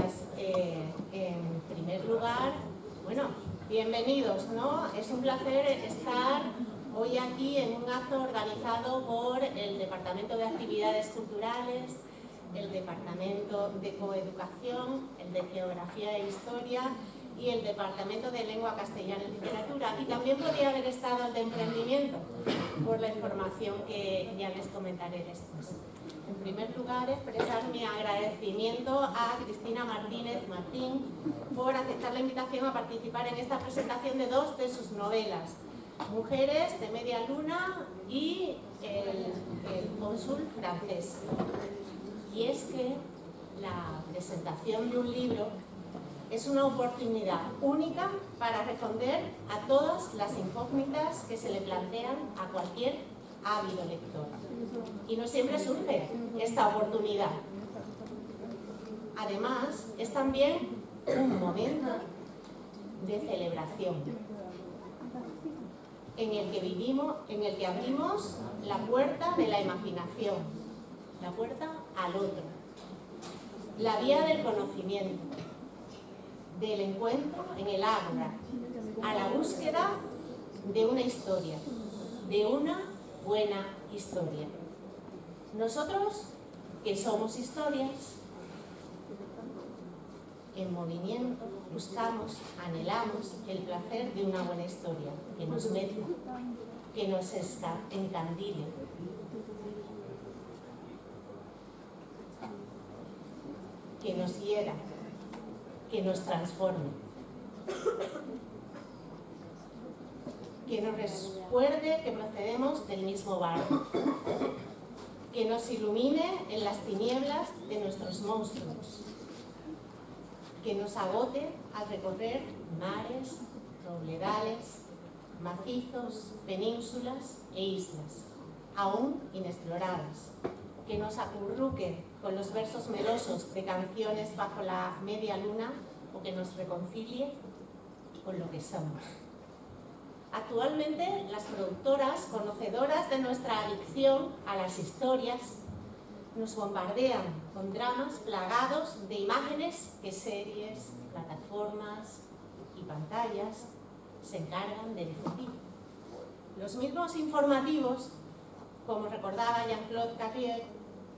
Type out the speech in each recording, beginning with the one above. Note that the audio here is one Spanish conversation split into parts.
Pues, en primer lugar, bueno, bienvenidos, ¿no? Es un placer estar hoy aquí en un acto organizado por el Departamento de Actividades Culturales, el Departamento de Coeducación, el de Geografía e Historia y el Departamento de Lengua Castellana y Literatura. Y también podría haber estado el de Emprendimiento, por la información que ya les comentaré después. En primer lugar, expresar mi agradecimiento a Cristina Martínez Martín por aceptar la invitación a participar en esta presentación de dos de sus novelas, Mujeres de Media Luna y el Cónsul francés. Y es que la presentación de un libro es una oportunidad única para responder a todas las incógnitas que se le plantean a cualquier ávido lector. Y no siempre surge esta oportunidad. Además, es también un momento de celebración en el que vivimos, en el que abrimos la puerta de la imaginación, la puerta al otro, la vía del conocimiento, del encuentro en el ágora, a la búsqueda de una historia, de una buena historia. Nosotros, que somos historias, en movimiento, buscamos, anhelamos el placer de una buena historia, que nos mezcla, que nos encandile, que nos hiera, que nos transforme, que nos recuerde que procedemos del mismo barco, que nos ilumine en las tinieblas de nuestros monstruos, que nos agote al recorrer mares, robledales, macizos, penínsulas e islas, aún inexploradas, que nos acurruque con los versos melosos de canciones bajo la media luna o que nos reconcilie con lo que somos. Actualmente, las productoras, conocedoras de nuestra adicción a las historias, nos bombardean con dramas plagados de imágenes que series, plataformas y pantallas se encargan de difundir. Los mismos informativos, como recordaba Jean-Claude Carrier,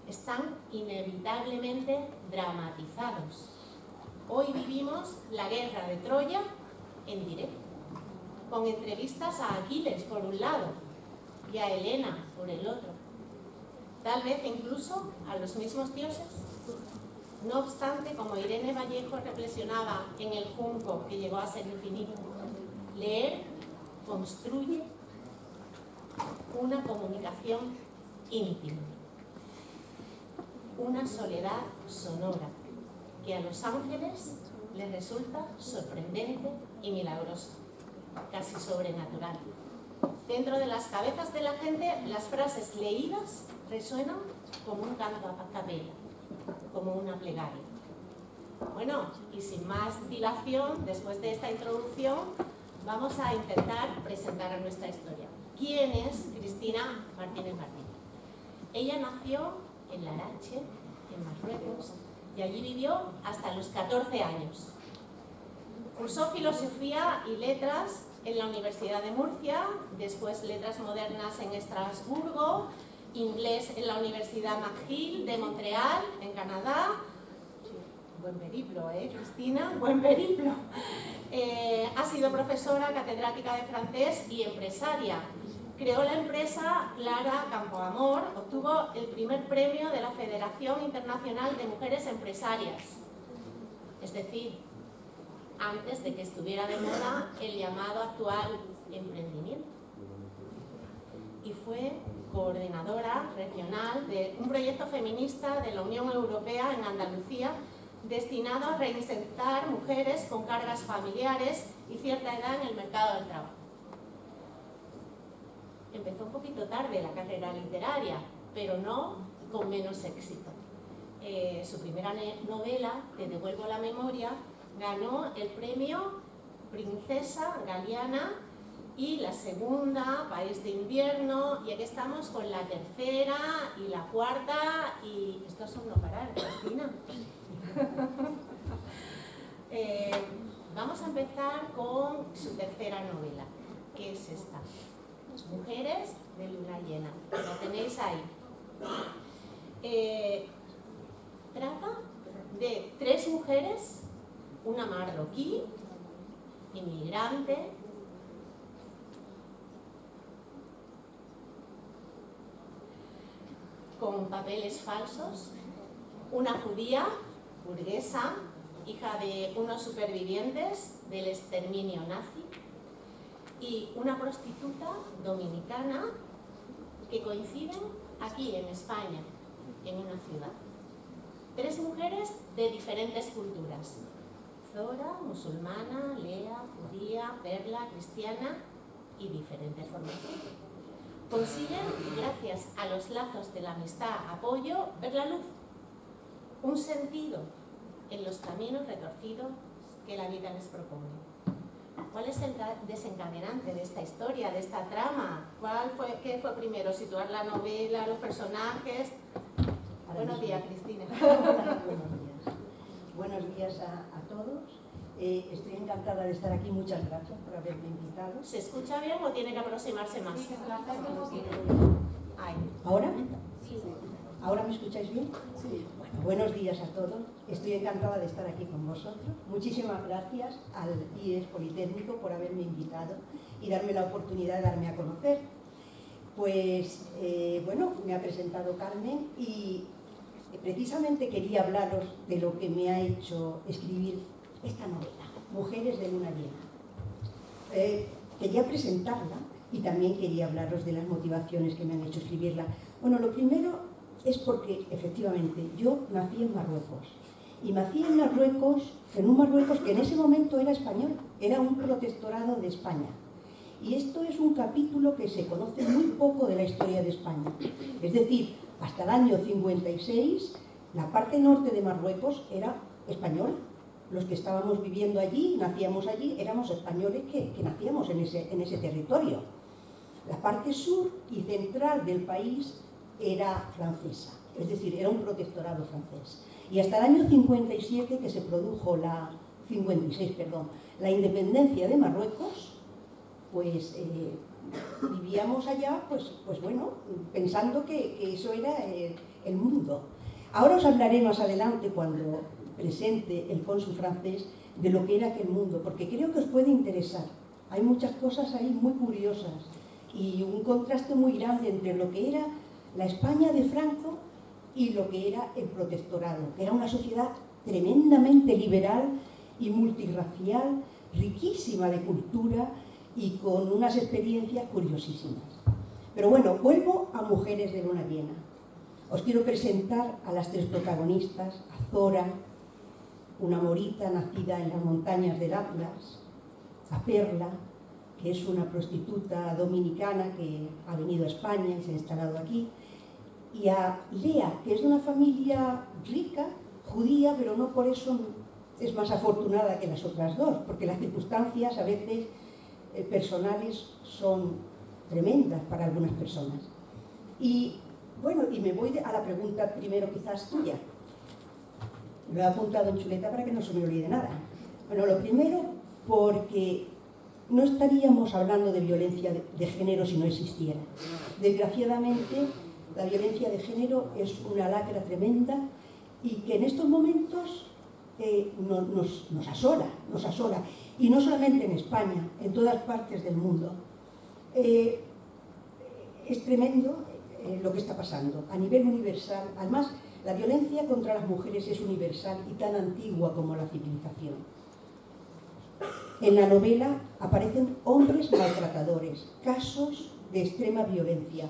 están inevitablemente dramatizados. Hoy vivimos la guerra de Troya en directo, con entrevistas a Aquiles por un lado y a Helena por el otro. Tal vez incluso a los mismos dioses. No obstante, como Irene Vallejo reflexionaba en El Junco, que llegó a ser infinito, leer construye una comunicación íntima, una soledad sonora que a los ángeles les resulta sorprendente y milagrosa, casi sobrenatural. Dentro de las cabezas de la gente, las frases leídas resuenan como un canto a capela, como una plegaria. Bueno, y sin más dilación, después de esta introducción, vamos a intentar presentar a nuestra historia. ¿Quién es Cristina Martínez Martín? Ella nació en Larache, en Marruecos, y allí vivió hasta los 14 años. Cursó Filosofía y Letras en la Universidad de Murcia, después Letras Modernas en Estrasburgo, Inglés en la Universidad McGill de Montreal, en Canadá. Buen periplo, Cristina? Buen periplo. Ha sido profesora, catedrática de francés y empresaria. Creó la empresa Clara Campoamor, obtuvo el primer premio de la Federación Internacional de Mujeres Empresarias. Es decir, antes de que estuviera de moda el llamado actual emprendimiento. Y fue coordinadora regional de un proyecto feminista de la Unión Europea en Andalucía destinado a reinsertar mujeres con cargas familiares y cierta edad en el mercado del trabajo. Empezó un poquito tarde la carrera literaria, pero no con menos éxito. Su primera novela, Te devuelvo la memoria, ganó el premio Princesa Galiana y la segunda, País de Invierno, y aquí estamos con la tercera y la cuarta, y estos son no parar, Cristina. Vamos a empezar con su tercera novela, que es esta, Mujeres de luna llena. La tenéis ahí. Trata de 3 mujeres, una marroquí, inmigrante, con papeles falsos, una judía, burguesa, hija de unos supervivientes del exterminio nazi, y una prostituta dominicana que coinciden aquí en España, en una ciudad. 3 mujeres de diferentes culturas: Zora, musulmana; Lea, judía; Perla, cristiana, y diferente formación. Consiguen, gracias a los lazos de la amistad, apoyo, ver la luz, un sentido en los caminos retorcidos que la vida les propone. ¿Cuál es el desencadenante de esta historia, de esta trama? ¿Qué fue primero? ¿Situar la novela, los personajes? Buenos días, Cristina. Buenos días a todos. Estoy encantada de estar aquí. Muchas gracias por haberme invitado. ¿Se escucha bien o tiene que aproximarse más? ¿Ahora? ¿Ahora me escucháis bien? Sí. Bueno, buenos días a todos. Estoy encantada de estar aquí con vosotros. Muchísimas gracias al IES Politécnico por haberme invitado y darme la oportunidad de darme a conocer. Pues, bueno, me ha presentado Carmen y precisamente quería hablaros de lo que me ha hecho escribir esta novela, Mujeres de luna llena. Quería presentarla y también quería hablaros de las motivaciones que me han hecho escribirla. Bueno, lo primero es porque, efectivamente, yo nací en Marruecos. Y nací en Marruecos, en un Marruecos que en ese momento era español, era un protectorado de España. Y esto es un capítulo que se conoce muy poco de la historia de España. Es decir, hasta el año 56, la parte norte de Marruecos era española. Los que estábamos viviendo allí, nacíamos allí, éramos españoles que nacíamos en ese territorio. La parte sur y central del país era francesa, es decir, era un protectorado francés. Y hasta el año 57, que se produjo la independencia de Marruecos, pues vivíamos allá, pues bueno, pensando que eso era el mundo. Ahora os hablaré más adelante, cuando presente el cónsul francés, de lo que era aquel mundo, porque creo que os puede interesar. Hay muchas cosas ahí muy curiosas y un contraste muy grande entre lo que era la España de Franco y lo que era el protectorado, que era una sociedad tremendamente liberal y multirracial, riquísima de cultura y con unas experiencias curiosísimas. Pero bueno, vuelvo a Mujeres de luna llena. Os quiero presentar a las 3 protagonistas: a Zora, una morita nacida en las montañas del Atlas; a Perla, que es una prostituta dominicana que ha venido a España y se ha instalado aquí; y a Lea, que es de una familia rica, judía, pero no por eso es más afortunada que las otras 2, porque las circunstancias a veces personales son tremendas para algunas personas. Y bueno, y me voy a la pregunta primero quizás tuya. Lo he apuntado en chuleta para que no se me olvide nada. Bueno, lo primero, porque no estaríamos hablando de violencia de género si no existiera. Desgraciadamente, la violencia de género es una lacra tremenda y que en estos momentos nos asola. Y no solamente en España, en todas partes del mundo. Es tremendo lo que está pasando a nivel universal. Además, la violencia contra las mujeres es universal y tan antigua como la civilización. En la novela aparecen hombres maltratadores, casos de extrema violencia.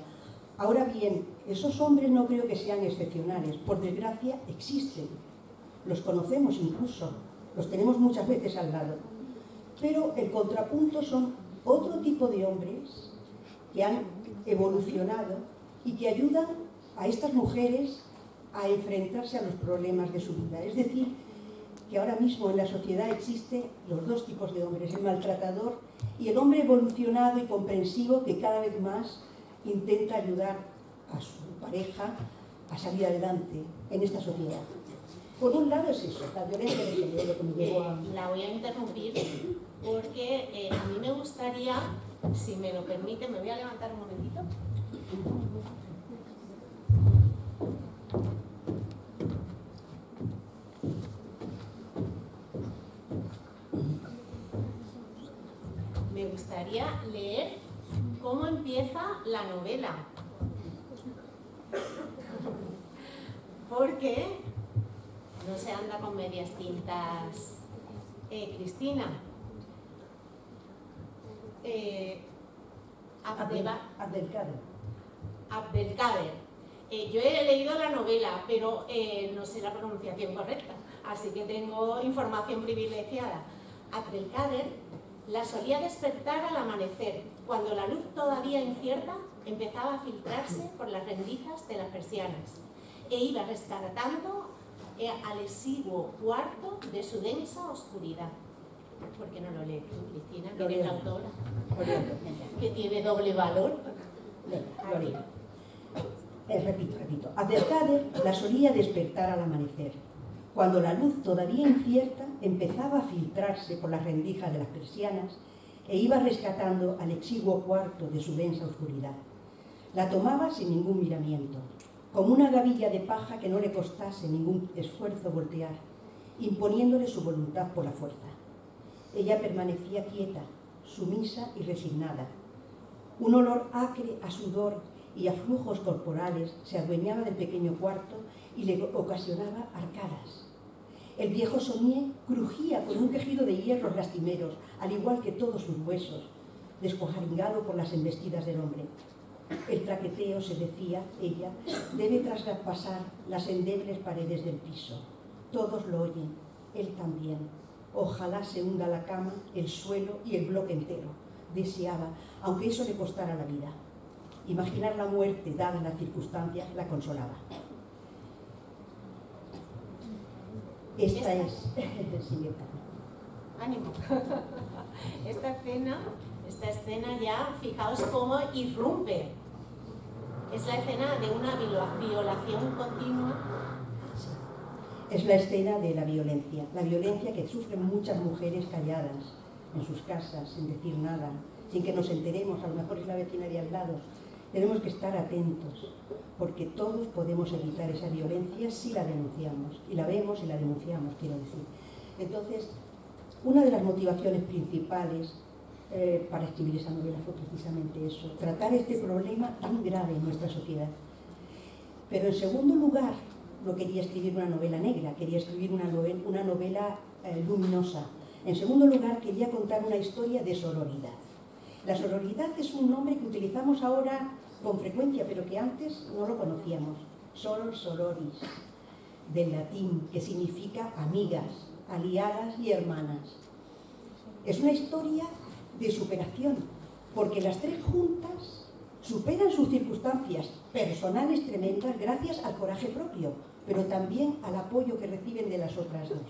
Ahora bien, esos hombres no creo que sean excepcionales. Por desgracia, existen. Los conocemos incluso. Los tenemos muchas veces al lado. Pero el contrapunto son otro tipo de hombres que han evolucionado y que ayudan a estas mujeres a enfrentarse a los problemas de su vida. Es decir, que ahora mismo en la sociedad existen los 2 tipos de hombres: el maltratador y el hombre evolucionado y comprensivo que cada vez más intenta ayudar a su pareja a salir adelante en esta sociedad. Por un lado es eso, la violencia de género, lo que me llevó a... La voy a interrumpir porque a mí me gustaría, si me lo permite, me voy a levantar un momentito. Me gustaría leer cómo empieza la novela. Porque no se anda con medias tintas, Cristina. Abdelkader. Yo he leído la novela, pero no sé la pronunciación correcta, así que tengo información privilegiada. Abdelkader la solía despertar al amanecer, cuando la luz todavía incierta empezaba a filtrarse por las rendijas de las persianas, e iba rescatando al exiguo cuarto de su densa oscuridad. ¿Por qué no lo lees tú, Cristina, que eres la autora? Que tiene doble valor. Repito. Abdelkader la solía despertar al amanecer, cuando la luz todavía incierta empezaba a filtrarse por las rendijas de las persianas e iba rescatando al exiguo cuarto de su densa oscuridad. La tomaba sin ningún miramiento, como una gavilla de paja que no le costase ningún esfuerzo voltear, imponiéndole su voluntad por la fuerza. Ella permanecía quieta, sumisa y resignada. Un olor acre a sudor y a flujos corporales se adueñaba del pequeño cuarto y le ocasionaba arcadas. El viejo somier crujía con un quejido de hierros lastimeros, al igual que todos sus huesos, descuajaringado por las embestidas del hombre. El traqueteo, se decía ella, debe traspasar las endebles paredes del piso. Todos lo oyen, él también. Ojalá se hunda la cama, el suelo y el bloque entero. Deseaba, aunque eso le costara la vida. Imaginar la muerte, dadas las circunstancias, la consolaba. Esta es... Ánimo. Esta escena ya, fijaos cómo irrumpe. Es la escena de una violación continua. Es la escena de la violencia que sufren muchas mujeres calladas en sus casas, sin decir nada, sin que nos enteremos, a lo mejor es la vecina de al lado. Tenemos que estar atentos, porque todos podemos evitar esa violencia si la denunciamos, y la vemos y la denunciamos, quiero decir. Entonces, una de las motivaciones principales para escribir esa novela fue precisamente eso, tratar este problema tan grave en nuestra sociedad. Pero en segundo lugar, no quería escribir una novela negra, quería escribir una novela luminosa. En segundo lugar, quería contar una historia de sororidad. La sororidad es un nombre que utilizamos ahora con frecuencia, pero que antes no lo conocíamos. Soror, sororis, del latín, que significa amigas, aliadas y hermanas. Es una historia de superación, porque las tres juntas superan sus circunstancias personales tremendas gracias al coraje propio, pero también al apoyo que reciben de las otras dos.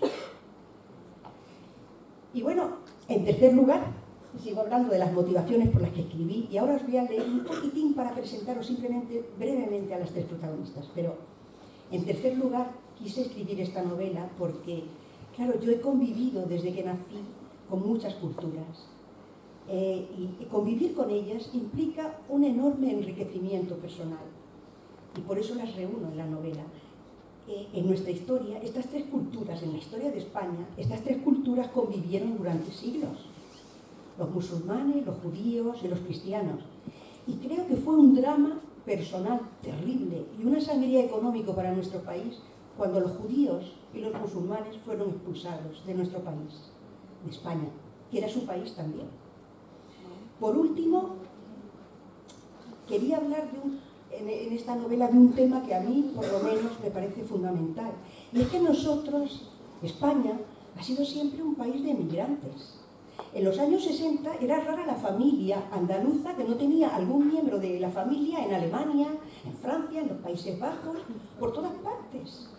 Y bueno, en tercer lugar, sigo hablando de las motivaciones por las que escribí, y ahora os voy a leer un poquitín para presentaros simplemente, brevemente, a las tres protagonistas. Pero, en tercer lugar, quise escribir esta novela porque, claro, yo he convivido desde que nací con muchas culturas. Y convivir con ellas implica un enorme enriquecimiento personal. Y por eso las reúno en la novela. En nuestra historia, estas tres culturas, en la historia de España, estas tres culturas convivieron durante siglos. Los musulmanes, los judíos y los cristianos. Y creo que fue un drama personal terrible y una sangría económico para nuestro país cuando los judíos y los musulmanes fueron expulsados de nuestro país, de España, que era su país también. Por último, quería hablar en esta novela de un tema que a mí, por lo menos, me parece fundamental. Y es que nosotros, España, ha sido siempre un país de emigrantes. En los años 60 era rara la familia andaluza que no tenía algún miembro de la familia en Alemania, en Francia, en los Países Bajos, por todas partes.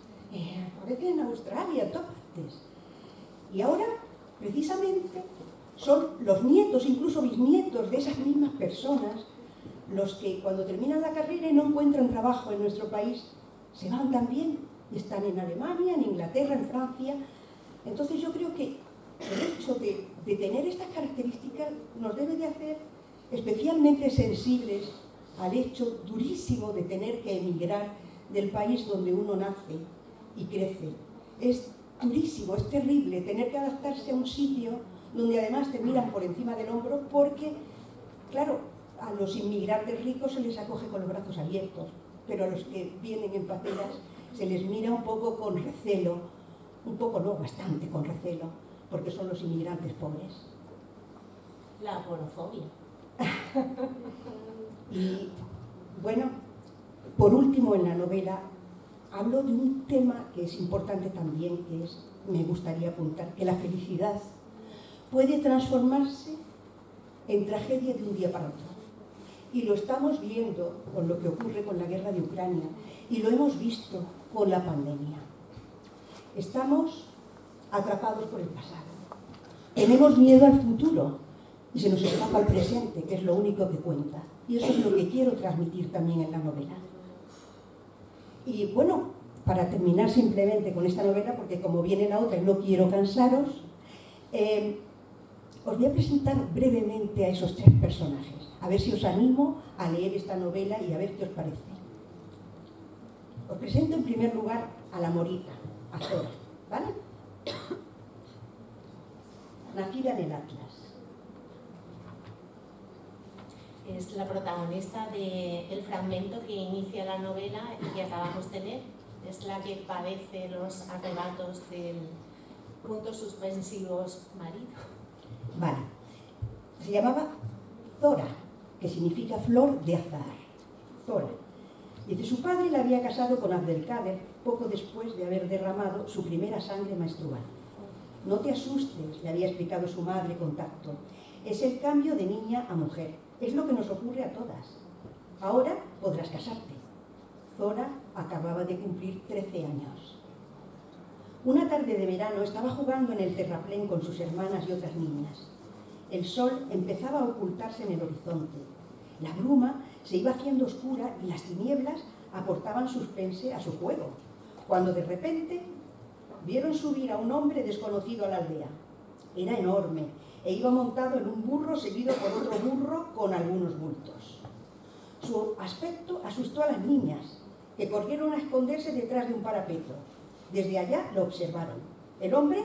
A veces en Australia, en todas partes. Y ahora, precisamente, son los nietos, incluso bisnietos de esas mismas personas, los que cuando terminan la carrera y no encuentran trabajo en nuestro país, se van también y están en Alemania, en Inglaterra, en Francia. Entonces yo creo que el hecho de tener estas características nos debe de hacer especialmente sensibles al hecho durísimo de tener que emigrar del país donde uno nace y crece. Es durísimo, es terrible tener que adaptarse a un sitio donde además te miran por encima del hombro porque, claro, a los inmigrantes ricos se les acoge con los brazos abiertos, pero a los que vienen en pateras se les mira un poco con recelo, un poco no, bastante con recelo, porque son los inmigrantes pobres. La aporofobia. Y bueno, por último en la novela hablo de un tema que es importante también, que es, me gustaría apuntar, que la felicidad puede transformarse en tragedia de un día para otro. Y lo estamos viendo con lo que ocurre con la guerra de Ucrania y lo hemos visto con la pandemia. Estamos atrapados por el pasado. Tenemos miedo al futuro y se nos escapa el presente, que es lo único que cuenta. Y eso es lo que quiero transmitir también en la novela. Y bueno, para terminar simplemente con esta novela, porque como viene la otra y no quiero cansaros, os voy a presentar brevemente a esos tres personajes. A ver si os animo a leer esta novela y a ver qué os parece. Os presento en primer lugar a la Morita, a Zora, ¿vale? Nacida en el Atlas. Es la protagonista del fragmento que inicia la novela y que acabamos de leer. Es la que padece los arrebatos del puntos suspensivos marido. Vale. Se llamaba Zora, que significa flor de azahar. Zora. Dice, su padre la había casado con Abdelkader poco después de haber derramado su primera sangre menstrual. No te asustes, le había explicado su madre con tacto. Es el cambio de niña a mujer. Es lo que nos ocurre a todas. Ahora podrás casarte. Zora acababa de cumplir 13 años. Una tarde de verano estaba jugando en el terraplén con sus hermanas y otras niñas. El sol empezaba a ocultarse en el horizonte. La bruma se iba haciendo oscura y las tinieblas aportaban suspense a su juego, cuando de repente vieron subir a un hombre desconocido a la aldea. Era enorme e iba montado en un burro seguido por otro burro con algunos bultos. Su aspecto asustó a las niñas, que corrieron a esconderse detrás de un parapeto. Desde allá lo observaron. El hombre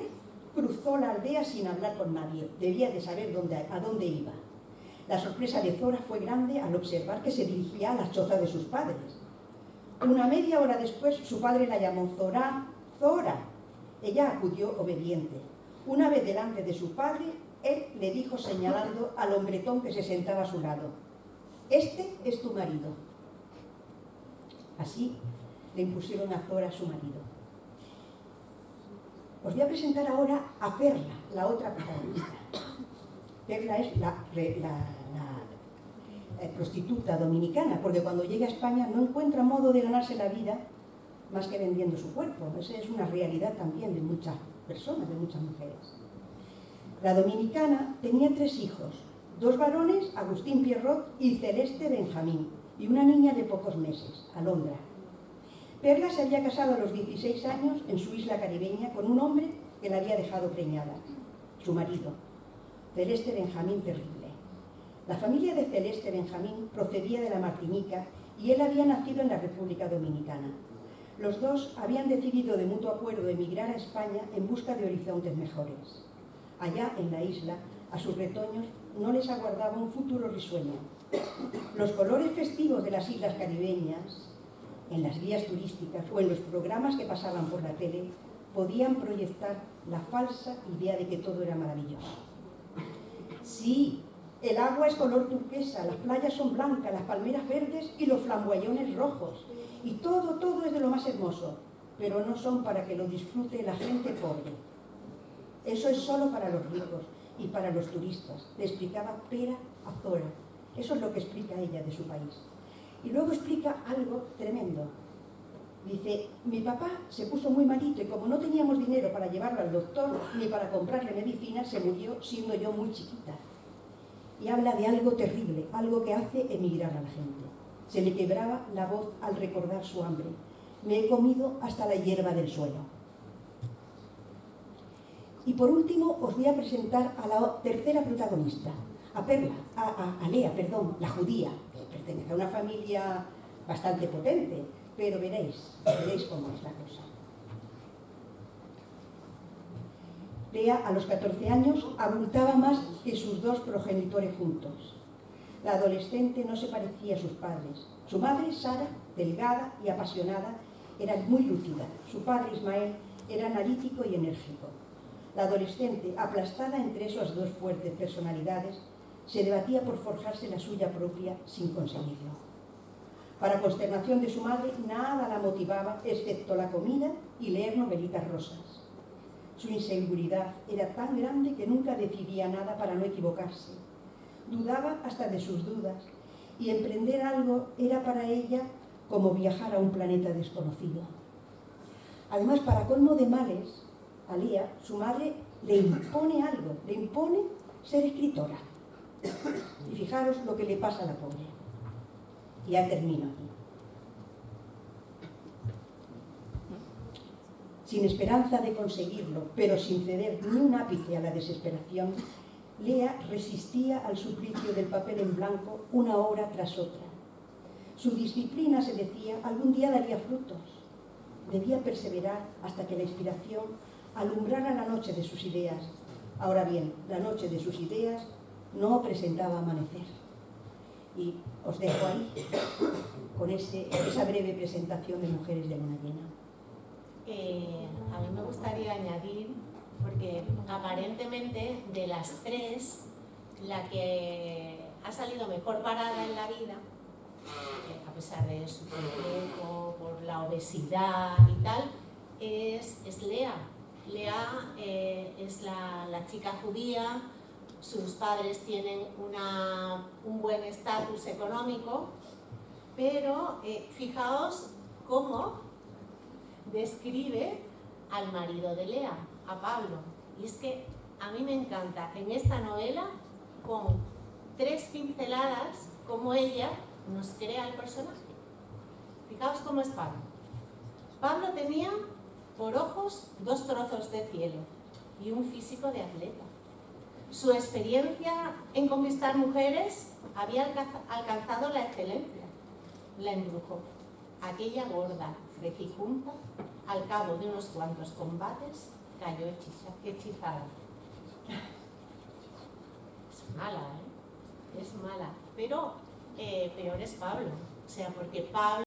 cruzó la aldea sin hablar con nadie. Debía de saber a dónde iba. La sorpresa de Zora fue grande al observar que se dirigía a la choza de sus padres. Una media hora después, su padre la llamó Zora, Zora. Ella acudió obediente. Una vez delante de su padre, él le dijo señalando al hombretón que se sentaba a su lado: este es tu marido. Así le impusieron a Zora su marido. Os voy a presentar ahora a Perla, la otra protagonista. Perla es la prostituta dominicana, porque cuando llega a España no encuentra modo de ganarse la vida más que vendiendo su cuerpo. Esa es una realidad también de muchas personas, de muchas mujeres. La dominicana tenía 3 hijos, 2 varones, Agustín Pierrot y Celeste Benjamín, y una niña de pocos meses, Alondra. Perla se había casado a los 16 años en su isla caribeña con un hombre que la había dejado preñada, su marido, Celeste Benjamín Terrible. La familia de Celeste Benjamín procedía de la Martinica y él había nacido en la República Dominicana. Los dos habían decidido de mutuo acuerdo emigrar a España en busca de horizontes mejores. Allá en la isla, a sus retoños no les aguardaba un futuro risueño. Los colores festivos de las islas caribeñas, en las guías turísticas o en los programas que pasaban por la tele, podían proyectar la falsa idea de que todo era maravilloso. Sí, el agua es color turquesa, las playas son blancas, las palmeras verdes y los flamboyones rojos. Y todo es de lo más hermoso, pero no son para que lo disfrute la gente pobre. Eso es solo para los ricos y para los turistas, le explicaba Pera a Zora. Eso es lo que explica ella de su país. Y luego explica algo tremendo. Dice, mi papá se puso muy malito y como no teníamos dinero para llevarlo al doctor ni para comprarle medicina, se murió siendo yo muy chiquita. Y habla de algo terrible, algo que hace emigrar a la gente. Se le quebraba la voz al recordar su hambre. me he comido hasta la hierba del suelo. Y por último os voy a presentar a la tercera protagonista, a Lea, la judía, que pertenece a una familia bastante potente, pero veréis cómo es la cosa. Lea, a los 14 años, abultaba más que sus dos progenitores juntos. La adolescente no se parecía a sus padres. Su madre, Sara, delgada y apasionada, era muy lúcida. Su padre, Ismael, era analítico y enérgico. La adolescente, aplastada entre esas dos fuertes personalidades, se debatía por forjarse la suya propia sin conseguirlo. Para consternación de su madre, nada la motivaba excepto la comida y leer novelitas rosas. Su inseguridad era tan grande que nunca decidía nada para no equivocarse. Dudaba hasta de sus dudas, y emprender algo era para ella como viajar a un planeta desconocido. Además, para colmo de males, a Lea, su madre le impone algo, le impone ser escritora. Y fijaros lo que le pasa a la pobre. Y ya termino aquí. Sin esperanza de conseguirlo, pero sin ceder ni un ápice a la desesperación, Lea resistía al suplicio del papel en blanco una hora tras otra. Su disciplina, se decía, algún día daría frutos. Debía perseverar hasta que la inspiración alumbrara la noche de sus ideas. Ahora bien, la noche de sus ideas no presentaba amanecer. Y os dejo ahí con esa breve presentación de Mujeres de Luna Llena. A mí me gustaría añadir, porque aparentemente de las tres, la que ha salido mejor parada en la vida, a pesar de su complejo, por la obesidad y tal, es Lea. Lea es la chica judía, sus padres tienen un buen estatus económico, pero fijaos cómo describe al marido de Lea, a Pablo. Y es que a mí me encanta en esta novela, con 3 pinceladas, cómo ella nos crea el personaje. Fijaos cómo es Pablo. Pablo tenía por ojos 2 trozos de cielo y un físico de atleta. Su experiencia en conquistar mujeres había alcanzado la excelencia. La embrujó. Aquella gorda, frecicunta, al cabo de unos cuantos combates, cayó hechizada. Es mala, ¿eh? Es mala. Pero peor es Pablo. O sea, porque Pablo